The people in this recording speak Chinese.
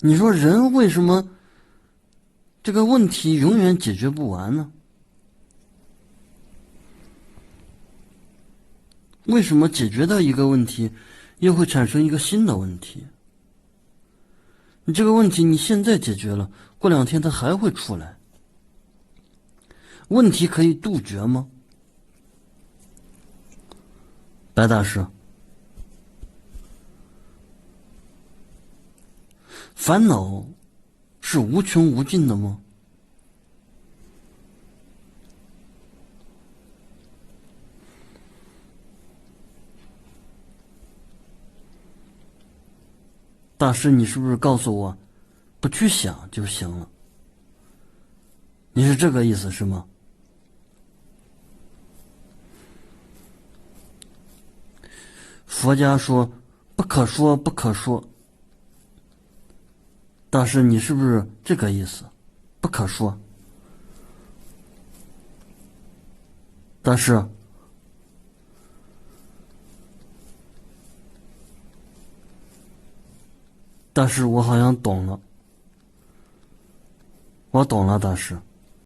你说人为什么这个问题永远解决不完呢？为什么解决到一个问题，又会产生一个新的问题？你这个问题你现在解决了，过2天它还会出来。问题可以杜绝吗？白大师，烦恼是无穷无尽的吗？大师，你是不是告诉我，不去想就行了？你是这个意思是吗？佛家说不可说不可说，大师，你是不是这个意思？不可说。大师，大师，我好像懂了，我懂了，大师。